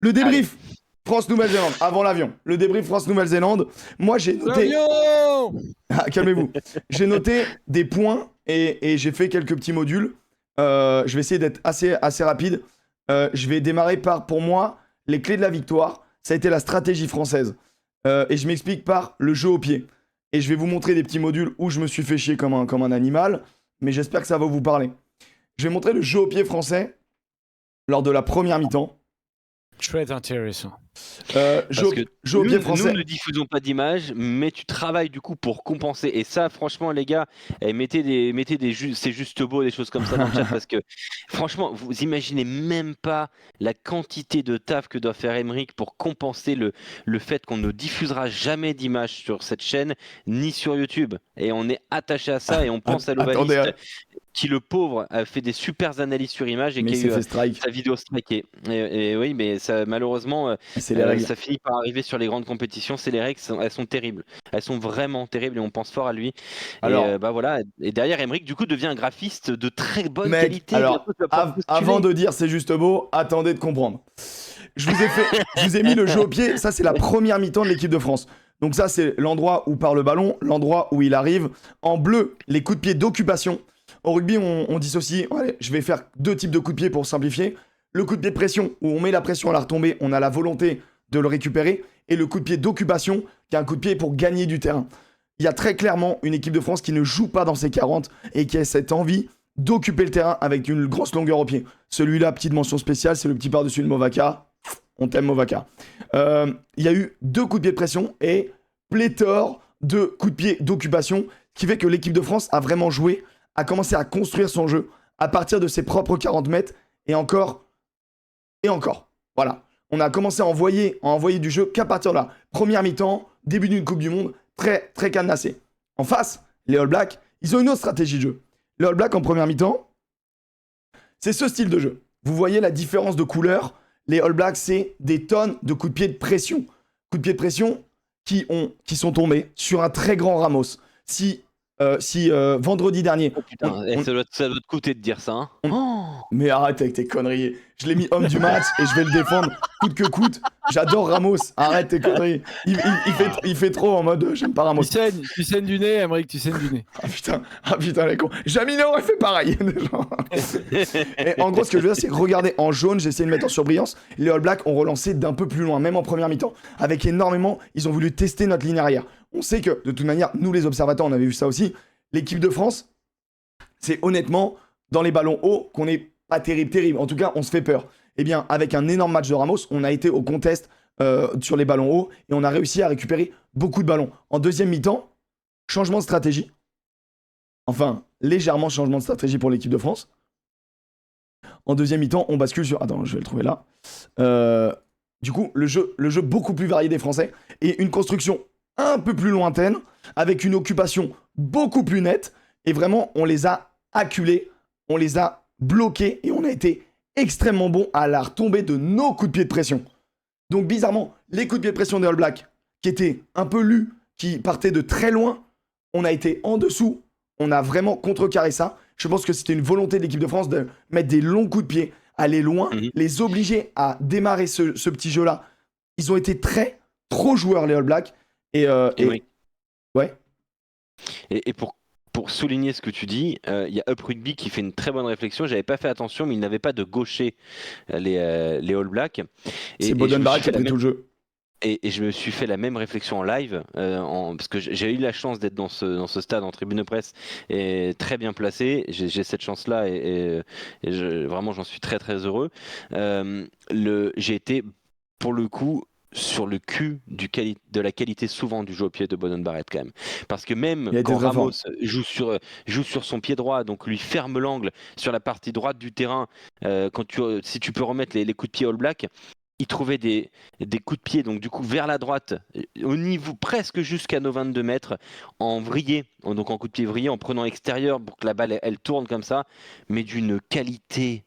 Le Allez. débrief France-Nouvelle-Zélande, avant l'avion. Le débrief France-Nouvelle-Zélande. Moi, j'ai noté. L'avion. Ah, calmez-vous. J'ai noté des points et j'ai fait quelques petits modules. Je vais essayer d'être assez rapide. Je vais démarrer par, pour moi, les clés de la victoire. Ça a été la stratégie française. Et je m'explique par le jeu au pied. Et je vais vous montrer des petits modules où je me suis fait chier comme un animal. Mais j'espère que ça va vous parler. Je vais montrer le jeu au pied français lors de la première mi-temps. Très intéressant. Parce que Jeu au pied nous français. ne diffusons pas d'images, mais tu travailles du coup pour compenser. Et ça, franchement, les gars, c'est juste beau, des choses comme ça dans le chat, parce que franchement, vous imaginez même pas la quantité de taf que doit faire Emeric pour compenser le fait qu'on ne diffusera jamais d'images sur cette chaîne, ni sur YouTube. Et on est attaché à ça et on pense à Attendez, l'Ovaliste qui, le pauvre, a fait des super analyses sur images et mais qui il a s'est eu fait strike. sa vidéo strikée. Et oui, mais ça, malheureusement, C'est les règles. ça finit par arriver sur les grandes compétitions. C'est les règles, elles sont terribles. Elles sont vraiment terribles et on pense fort à lui. Et Alors, bah voilà. Et derrière, Emeric, du coup, devient un graphiste de très bonne mec, qualité. alors, Bientôt, tu vas pouvoir avant postuler. de dire c'est juste beau, attendez de comprendre. Je vous ai mis le jeu au pied. Ça, c'est la première mi-temps de l'équipe de France. Donc ça, c'est l'endroit où part le ballon, l'endroit où il arrive. En bleu, les coups de pied d'occupation. Au rugby, on dissocie. Allez, je vais faire deux types de coups de pied pour simplifier. Le coup de pied de pression, où on met la pression à la retombée, on a la volonté de le récupérer. Et le coup de pied d'occupation, qui est un coup de pied pour gagner du terrain. Il y a très clairement une équipe de France qui ne joue pas dans ses 40 et qui a cette envie d'occuper le terrain avec une grosse longueur au pied. Celui-là, petite mention spéciale, c'est le petit par-dessus de Movaka. On t'aime, Movaka. Il y a eu deux coups de pied de pression et pléthore de coups de pied d'occupation, ce qui fait que l'équipe de France a vraiment joué, a commencé à construire son jeu à partir de ses propres 40 mètres et encore et encore. Voilà. On a commencé à envoyer du jeu qu'à partir de là. Première mi-temps, début d'une Coupe du Monde, très, très cadenassé. En face, les All Blacks, ils ont une autre stratégie de jeu. Les All Blacks, en première mi-temps, c'est ce style de jeu. Vous voyez la différence de couleur. Les All Blacks, c'est des tonnes de coups de pied de pression. Coups de pied de pression qui sont tombés sur un très grand Ramos. Si vendredi dernier... Oh putain, ça doit te coûter de dire ça. Hein. Mais arrête avec tes conneries. Je l'ai mis homme du match et je vais le défendre coûte que coûte. J'adore Ramos. Arrête tes conneries. Il fait trop en mode j'aime pas Ramos. Tu saignes du nez, Emeric, tu saignes du nez. Ah putain les cons. Jamino aurait fait pareil. Et en gros, ce que je veux dire, c'est que regardez, en jaune, j'ai essayé de mettre en surbrillance. Les All Blacks ont relancé d'un peu plus loin, même en première mi-temps. Avec énormément, ils ont voulu tester notre ligne arrière. On sait que, de toute manière, nous les observateurs, on avait vu ça aussi. L'équipe de France, c'est honnêtement dans les ballons hauts qu'on n'est pas terrible. En tout cas, on se fait peur. Eh bien, avec un énorme match de Ramos, on a été au contest sur les ballons hauts et on a réussi à récupérer beaucoup de ballons. En deuxième mi-temps, changement de stratégie. Enfin, légèrement changement de stratégie pour l'équipe de France. En deuxième mi-temps, on bascule sur... Attends, je vais le trouver là. Du coup, le jeu beaucoup plus varié des Français et une construction un peu plus lointaine avec une occupation beaucoup plus nette. Et vraiment, on les a acculés, on les a bloqués et on a été extrêmement bon à la retombée de nos coups de pied de pression. Donc bizarrement, les coups de pied de pression des All Blacks, qui étaient un peu lus, qui partaient de très loin, on a été en dessous, on a vraiment contrecarré ça. Je pense que c'était une volonté de l'équipe de France de mettre des longs coups de pied, aller loin, les obliger à démarrer ce petit jeu-là. Ils ont été trop joueurs, les All Blacks. Oui. Ouais. Et pour souligner ce que tu dis, il y a Up Rugby qui fait une très bonne réflexion. J'avais pas fait attention, mais il n'avait pas de gaucher les All Blacks. C'est Boden Barrett qui a pris tout le jeu. Et je me suis fait la même réflexion en live, parce que j'ai eu la chance d'être dans ce stade en tribune de presse et très bien placé. J'ai cette chance-là et vraiment j'en suis très très heureux. J'ai été pour le coup sur le cul de la qualité souvent du jeu au pied de Boden Barrett quand même. Parce que même quand Ramos joue sur son pied droit, donc lui ferme l'angle sur la partie droite du terrain, si tu peux remettre les coups de pied All Black, il trouvait des coups de pied, donc du coup vers la droite, au niveau presque jusqu'à nos 22 mètres, en vrillé, donc en coup de pied vrillé, en prenant extérieur pour que la balle elle tourne comme ça, mais d'une qualité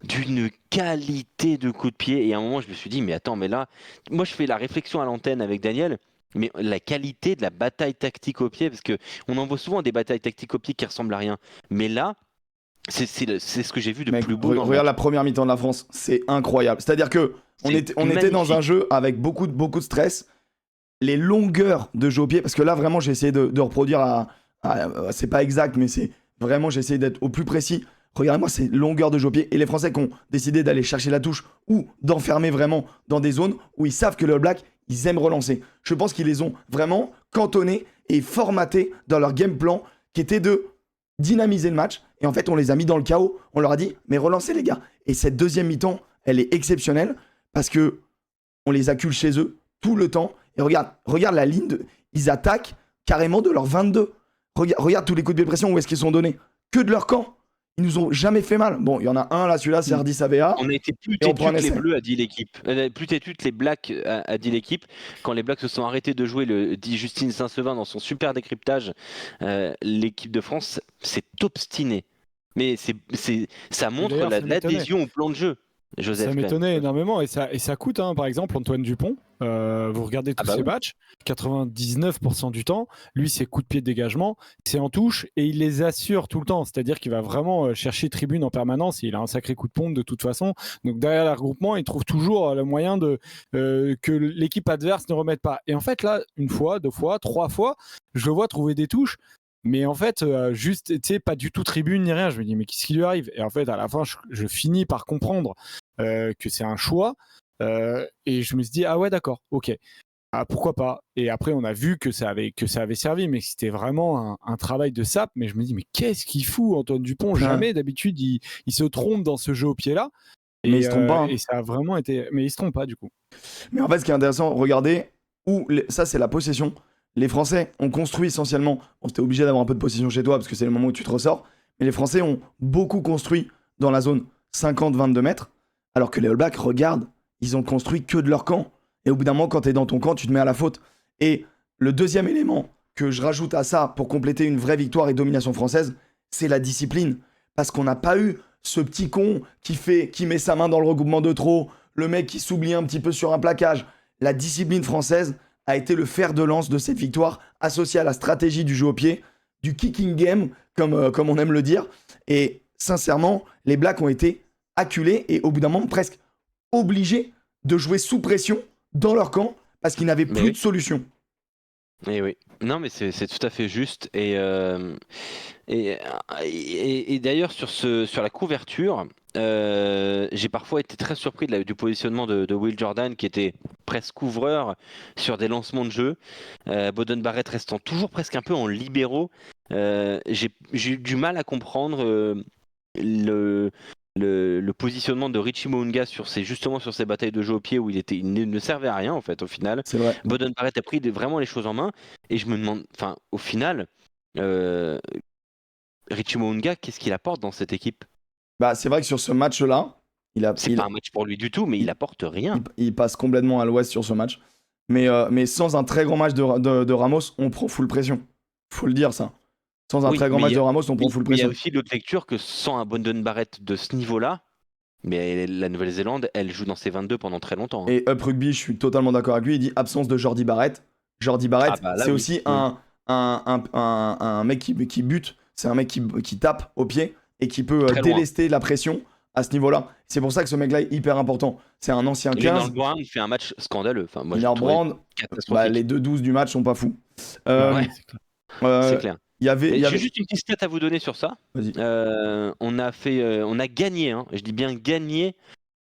de coup de pied. Et à un moment je me suis dit mais attends, mais là moi je fais la réflexion à l'antenne avec Daniel, mais la qualité de la bataille tactique au pied, parce que on en voit souvent des batailles tactiques au pied qui ressemblent à rien, mais là c'est ce que j'ai vu de plus beau dans le regarde match. la première mi-temps de la France, c'est incroyable. C'est-à-dire que on C'est était dans un magnifique. jeu avec beaucoup de stress. Les longueurs de jeu au pied, parce que là, vraiment, j'ai essayé de reproduire c'est pas exact, mais c'est vraiment, j'ai essayé d'être au plus précis. Regardez-moi ces longueurs de jeu au pied. Et les Français qui ont décidé d'aller chercher la touche ou d'enfermer vraiment dans des zones où ils savent que le All Black, ils aiment relancer. Je pense qu'ils les ont vraiment cantonnés et formatés dans leur game plan qui était de dynamiser le match. Et en fait, on les a mis dans le chaos. On leur a dit, mais relancez les gars. Et cette deuxième mi-temps, elle est exceptionnelle parce que on les accule chez eux tout le temps. Et regarde la ligne. Ils attaquent carrément de leur 22. Regarde tous les coups de pied de pression où est-ce qu'ils sont donnés. Que de leur camp. Ils nous ont jamais fait mal. Bon, il y en a un là, celui-là, c'est Ardis AVA. On a été plus Et on têtus prend un que les essai. bleus, a dit l'équipe. Plus têtus que les blacks, a dit l'équipe. Quand les blacks se sont arrêtés de jouer, dit Justine Saint-Sevin dans son super décryptage, l'équipe de France s'est obstinée. Mais ça montre D'ailleurs, ça m'étonnait. l'adhésion au plan de jeu, Joseph. Ça quand même. m'étonnait énormément et ça coûte, hein. Par exemple, Antoine Dupont, vous regardez tous ses oui. matchs, 99% du temps, lui, ses coups de pied de dégagement, c'est en touche et il les assure tout le temps. C'est-à-dire qu'il va vraiment chercher tribune en permanence et il a un sacré coup de pompe de toute façon. Donc derrière le regroupement, il trouve toujours le moyen que l'équipe adverse ne remette pas. Et en fait, là, une fois, 2 fois, 3 fois, je le vois trouver des touches. Mais en fait, juste, tu sais, pas du tout tribune ni rien. Je me dis, mais qu'est-ce qui lui arrive? Et en fait, à la fin, je finis par comprendre que c'est un choix. Et je me suis dit, ah ouais, d'accord, ok. Ah, pourquoi pas? Et après, on a vu que ça avait servi, mais c'était vraiment un travail de sape. Mais je me dis, mais qu'est-ce qu'il fout, Antoine Dupont? Jamais, d'habitude, il se trompe dans ce jeu au pied-là. Mais il se trompe pas. Hein. Et ça a vraiment été. Mais il se trompe pas, du coup. Mais en fait, ce qui est intéressant, regardez, ça, c'est la possession. Les Français ont construit essentiellement. Bon, t'es obligé d'avoir un peu de possession chez toi parce que c'est le moment où tu te ressors. Mais les Français ont beaucoup construit dans la zone 50-22 mètres. Alors que les All Blacks, regarde, ils ont construit que de leur camp. Et au bout d'un moment, quand t'es dans ton camp, tu te mets à la faute. Et le deuxième élément que je rajoute à ça pour compléter une vraie victoire et domination française, c'est la discipline. Parce qu'on n'a pas eu ce petit con qui met sa main dans le regroupement de trop, le mec qui s'oublie un petit peu sur un plaquage. La discipline française a été le fer de lance de cette victoire, associée à la stratégie du jeu au pied, du kicking game, comme on aime le dire. Et sincèrement, les Blacks ont été acculés et au bout d'un moment presque obligés de jouer sous pression dans leur camp parce qu'ils n'avaient plus de solution. Et oui. Non, mais c'est tout à fait juste. Et d'ailleurs, sur la couverture, j'ai parfois été très surpris du positionnement de Will Jordan, qui était presque couvreur sur des lancements de jeu. Beauden Barrett restant toujours presque un peu en libéraux. J'ai eu du mal à comprendre le positionnement de Richie Mo'unga justement sur ces batailles de jeu au pied où il ne servait à rien en fait au final. C'est vrai. Beauden Barrett a pris vraiment les choses en main et je me demande, enfin au final, Richie Mo'unga, qu'est-ce qu'il apporte dans cette équipe? Bah, c'est vrai que sur ce match-là, c'est pas un match pour lui du tout, mais il apporte rien. Il passe complètement à l'ouest sur ce match. Mais sans un très grand match de Ramos, on prend full pression. Faut le dire ça. Sans un très grand match de Ramos, on prend full pression. Il y a aussi l'autre lecture que sans un Beauden Barrett de ce niveau-là, mais la Nouvelle-Zélande, elle joue dans ses 22 pendant très longtemps. Hein. Et Up Rugby, je suis totalement d'accord avec lui. Il dit absence de Jordi Barrett. Jordi Barrett, c'est aussi un mec qui bute. C'est un mec qui tape au pied et qui peut délester la pression à ce niveau-là. C'est pour ça que ce mec-là est hyper important. C'est un ancien 15. Leonard Brown fait un match scandaleux. Enfin, moi, Leonard Brown, les 2-12 du match sont pas fous. C'est clair. J'ai juste une petite stat à vous donner sur ça. Vas-y. On a gagné, hein, je dis bien gagné,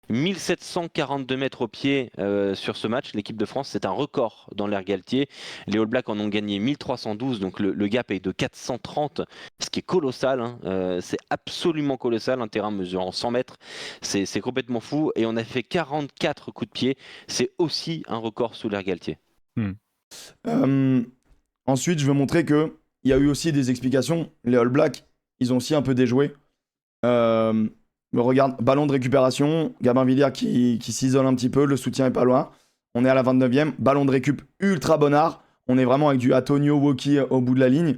1742 mètres au pied sur ce match. L'équipe de France, c'est un record dans l'ère Galtier. Les All Blacks en ont gagné 1312, donc le gap est de 430, ce qui est colossal. Hein. C'est absolument colossal, un terrain mesurant 100 mètres. C'est complètement fou. Et on a fait 44 coups de pied. C'est aussi un record sous l'ère Galtier. Ensuite, je veux montrer que il y a eu aussi des explications. Les All Blacks, ils ont aussi un peu déjoué. Regarde, ballon de récupération, Gabin Villiers qui s'isole un petit peu, le soutien est pas loin. On est à la 29e, ballon de récup ultra bonnard. On est vraiment avec du Antonio Woki au bout de la ligne.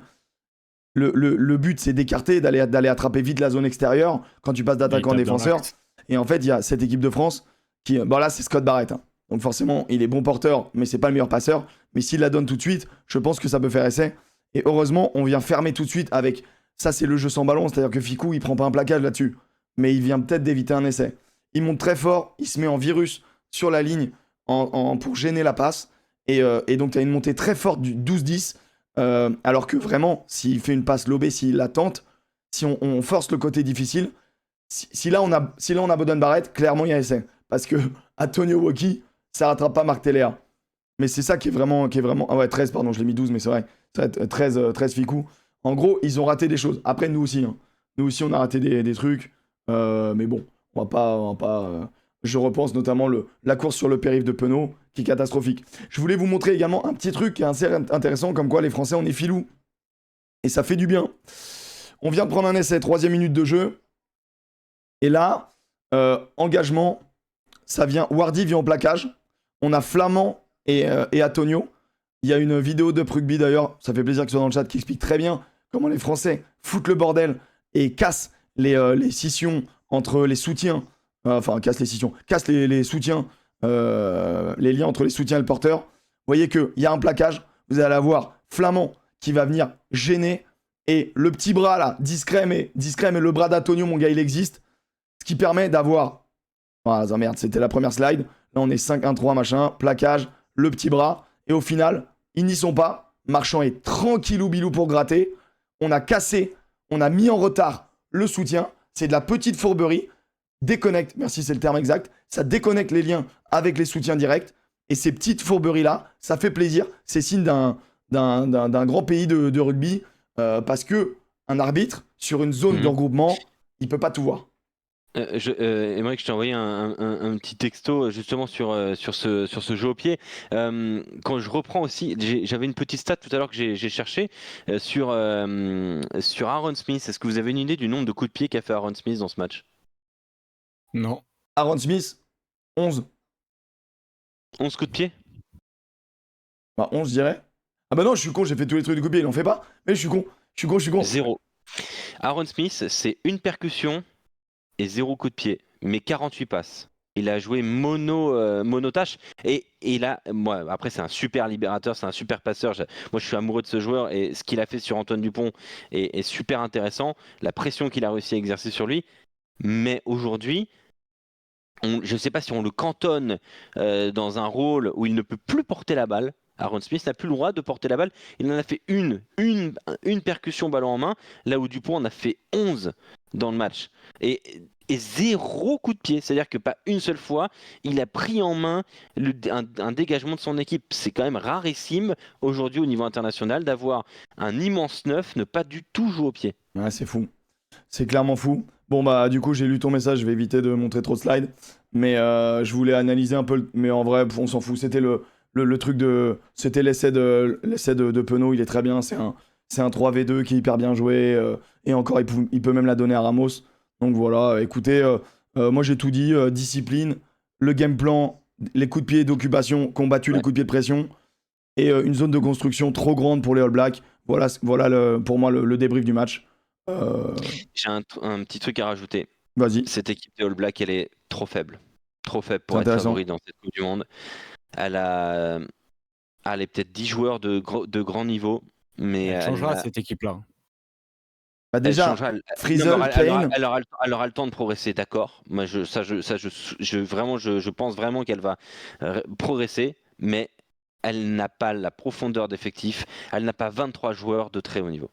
Le but, c'est d'écarter, d'aller attraper vite la zone extérieure quand tu passes d'attaquant défenseur. Et en fait, il y a cette équipe de France qui... Bon là, c'est Scott Barrett. Hein. Donc forcément, il est bon porteur, mais c'est pas le meilleur passeur. Mais s'il la donne tout de suite, je pense que ça peut faire essai. Et heureusement, on vient fermer tout de suite avec... Ça, c'est le jeu sans ballon, c'est-à-dire que Ficou, il prend pas un plaquage là-dessus. Mais il vient peut-être d'éviter un essai. Il monte très fort, il se met en virus sur la ligne pour gêner la passe. Et donc, tu as une montée très forte du 12-10. Alors que vraiment, s'il fait une passe lobée, s'il la tente, si on force le côté difficile, si là on a Boden Barrett, clairement il y a essai. Parce que Antonio Woki, ça rattrape pas Marc Téléa. Mais c'est ça qui est vraiment. Ah ouais, 13, pardon, je l'ai mis 12, mais c'est vrai. 13 Ficou. En gros, ils ont raté des choses. Après, nous aussi. Hein. Nous aussi, on a raté des trucs. Mais bon, on va pas je repense notamment la course sur le périph' de Penaud, qui est catastrophique. Je voulais vous montrer également un petit truc qui est assez intéressant, comme quoi les Français, on est filous. Et ça fait du bien. On vient de prendre un essai, 3e minute de jeu. Et là, engagement, ça vient. Wardy vient au plaquage. On a Flamand et Antonio. Il y a une vidéo de Prugby d'ailleurs, ça fait plaisir que ce soit dans le chat, qui explique très bien comment les Français foutent le bordel et cassent les scissions entre les soutiens. Cassent les scissions, cassent les soutiens, les liens entre les soutiens et le porteur. Vous voyez qu'il y a un plaquage. Vous allez avoir Flamand qui va venir gêner. Et le petit bras là, discret, mais le bras d'Antonio, mon gars, il existe. Ce qui permet d'avoir. Ah, merde, c'était la première slide. Là, on est 5-1-3, machin, plaquage, le petit bras. Et au final, ils n'y sont pas. Marchand est tranquillou bilou pour gratter. On a cassé, on a mis en retard le soutien. C'est de la petite fourberie. Déconnecte, merci, c'est le terme exact. Ça déconnecte les liens avec les soutiens directs. Et ces petites fourberies-là, ça fait plaisir. C'est signe d'un grand pays de rugby. Parce que un arbitre, sur une zone de regroupement, il peut pas tout voir. Aymeric, je t'ai envoyé un petit texto justement sur ce jeu au pied. Quand je reprends aussi, j'avais une petite stat tout à l'heure que j'ai cherché sur Aaron Smith. Est-ce que vous avez une idée du nombre de coups de pied qu'a fait Aaron Smith dans ce match? Non. Aaron Smith, 11. 11 coups de pied? Bah 11, je dirais. Ah bah non, je suis con, j'ai fait tous les trucs de coup de pied, il en fait pas. Mais je suis con. 0. Aaron Smith, c'est une percussion et 0 coup de pied, mais 48 passes. Il a joué monotâche et moi, après c'est un super libérateur, c'est un super passeur. Moi je suis amoureux de ce joueur et ce qu'il a fait sur Antoine Dupont est super intéressant. La pression qu'il a réussi à exercer sur lui, mais aujourd'hui, je ne sais pas si on le cantonne dans un rôle où il ne peut plus porter la balle. Aaron Smith n'a plus le droit de porter la balle. Il en a fait une percussion ballon en main, là où Dupont en a fait 11 dans le match. Et 0 coup de pied. C'est-à-dire que pas une seule fois, il a pris en main un dégagement de son équipe. C'est quand même rarissime aujourd'hui au niveau international d'avoir un immense neuf ne pas du tout jouer au pied. Ouais, c'est fou. C'est clairement fou. Bon, bah, du coup, j'ai lu ton message, je vais éviter de montrer trop de slides. Mais je voulais analyser un peu. Mais en vrai, on s'en fout. C'était le truc de. C'était l'essai de Penaud, il est très bien. C'est un 3v2 qui est hyper bien joué. Et encore, il peut même la donner à Ramos. Donc voilà, écoutez, moi j'ai tout dit. Discipline, le game plan, les coups de pied d'occupation, combattu les coups de pied de pression. Et une zone de construction trop grande pour les All Blacks. Voilà pour moi le débrief du match. J'ai un petit truc à rajouter. Vas-y. Cette équipe des All Blacks, elle est trop faible. Trop faible pour être favori dans cette Coupe du Monde. Elle est peut-être 10 joueurs de grand niveau. Mais elle changera cette équipe-là. Bah déjà, Frizzle, Kane... elle aura le temps de progresser, d'accord. Moi, je pense vraiment qu'elle va progresser, mais elle n'a pas la profondeur d'effectif. Elle n'a pas 23 joueurs de très haut niveau.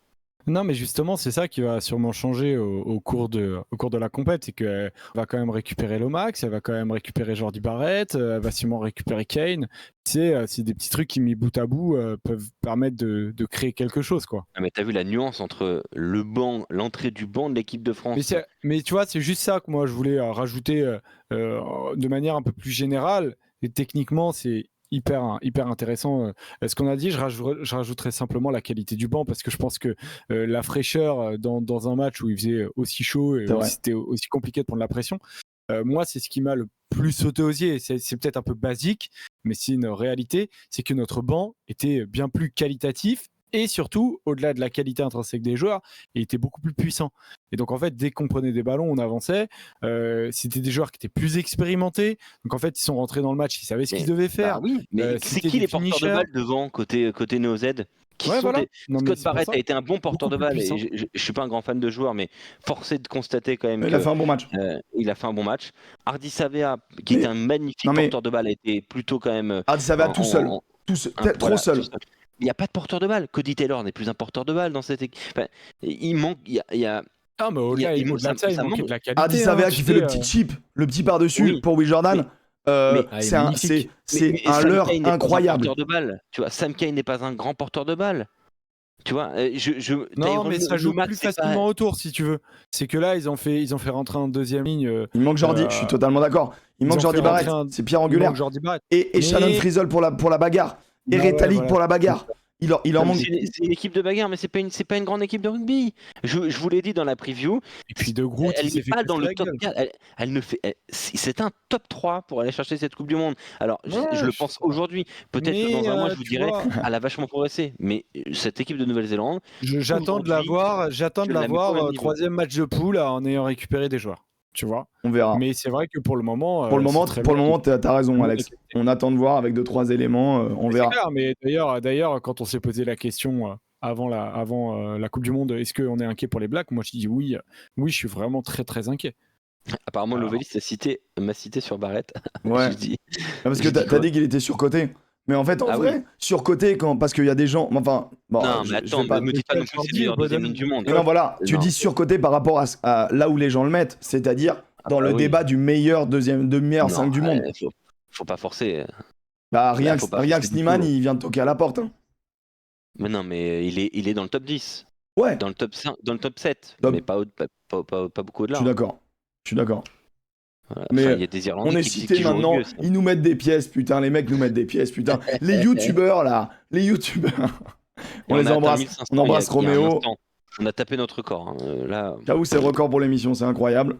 Non, mais justement, c'est ça qui va sûrement changer au cours de la compète. C'est qu'elle va quand même récupérer Lomax, elle va quand même récupérer Jordi Barrett, elle va sûrement récupérer Kane. C'est des petits trucs qui, mis bout à bout, peuvent permettre de créer quelque chose, quoi. Ah, mais t'as vu la nuance entre l'entrée du banc de l'équipe de France. Mais tu vois, c'est juste ça que moi je voulais rajouter de manière un peu plus générale. Et techniquement, c'est hyper intéressant. Ce qu'on a dit, je rajouterais simplement la qualité du banc parce que je pense que la fraîcheur dans un match où il faisait aussi chaud et où c'était aussi compliqué de prendre la pression, moi, c'est ce qui m'a le plus sauté aux yeux. C'est peut-être un peu basique, mais c'est une réalité. C'est que notre banc était bien plus qualitatif et surtout, au-delà de la qualité intrinsèque des joueurs, il était beaucoup plus puissant. Et donc, en fait, dès qu'on prenait des ballons, on avançait. C'était des joueurs qui étaient plus expérimentés. Donc, en fait, ils sont rentrés dans le match, ils savaient ce qu'ils devaient faire. Bah oui, mais c'est qui les porteurs de balles devant, côté NeoZ? qui Ouais, sont voilà. des... Non, mais Scott c'est pour Barrett ça. a été un bon porteur de Beaucoup plus balle, puissant. et je suis pas un grand fan de joueur, mais forcé de constater quand même Il a que fait un bon match. il a fait un bon match. Hardy Savea, qui Mais- était un magnifique non, mais- porteur de balle, a été plutôt quand même Ah, ça va en- tout seul. en- Trop voilà, seul. tout seul. Il n'y a pas de porteur de balle. Cody Taylor n'est plus un porteur de balle dans cette équipe. Enfin, il manque. Il y a Ah, mais au-delà ça- de ça, il ça manquait manque. de la qualité. Hardy Savea hein, qui tu fait sais, le petit chip, le petit par-dessus Oui. pour Will Jordan. mais- Ah, il est C'est magnifique. c'est un Sam leurre Kane n'est pas un incroyable. porteur de balle. Tu vois, Sam Kane n'est pas un grand porteur de balle. Tu vois, Non, Tyrone mais ça joue Lomax, plus c'est pas- facilement autour, si tu veux. C'est que là, ils ont fait rentrer en deuxième ligne. Il manque Jordi, je suis totalement d'accord. Il ils manque ont Jordi fait Barrett, rentrer c'est pierre angulaire. Jordi Barrett. Et Mais- Shannon Frizzle pour la bagarre. Et Ouais, Retalik voilà. pour la bagarre. Il en manque. C'est une équipe de bagarre, mais c'est pas une grande équipe de rugby. Je vous l'ai dit dans la preview. Et puis De Groot, Elle il s'est n'est fait pas dans casser le la top gueule. 4. Elle ne fait. C'est un top 3 pour aller chercher cette Coupe du Monde. Alors, Ouais, je le je pense sais pas. aujourd'hui. Peut-être Mais, que dans un mois, je vous tu dirais, vois- elle a vachement progressé. Mais cette équipe de Nouvelle-Zélande, J'attends de la Aujourd'hui, voir, je la mets pas au même niveau. troisième match de poule en ayant récupéré des joueurs. Tu vois. On verra. Mais c'est vrai que pour le moment. Pour le moment, c'est très bien. t'as raison, Très Alex. bien. On attend de voir avec 2-3 éléments. On Mais verra. c'est clair, mais d'ailleurs, quand on s'est posé la question avant la Coupe du Monde, est-ce qu'on est inquiet pour les Blacks? Moi, je dis oui. Oui, je suis vraiment très très inquiet. apparemment, Alors. Lovelis m'a cité sur Barrett. Ouais. Je dis, Parce que je dis t'as quoi dit qu'il était surcoté. Mais en fait, en Ah vrai, surcoté parce qu'il y a des gens. Enfin, bon, non, je- mais je attends, vais pas- me dis pas non plus que c'est le meilleur deuxième ligne du monde. Mais non, voilà, tu Non. dis surcoté par rapport à là où les gens le mettent, c'est-à-dire dans bah le oui. débat du meilleur meilleur Non, 5 du monde. Faut pas forcer. Bah, rien faut que pas forcer du Sneeman, tout. il vient de toquer à la porte. Hein. Mais non, mais il est dans le top 10, Ouais, dans le top 5, dans le top 7, Top. mais pas beaucoup je au-delà. suis d'accord. Je suis d'accord. Voilà. Mais Enfin, il y a des Irlandais On est qui cité jouent au maintenant, rugby aussi. ils nous mettent des pièces, putain, les mecs nous mettent des pièces, putain. Les youtubeurs là, les youtubeurs. Et On les a atteint embrasse, 1500 on embrasse il y a un Roméo. instant. On a tapé notre record. Hein. Là, J'avoue, c'est le record pour l'émission, c'est incroyable.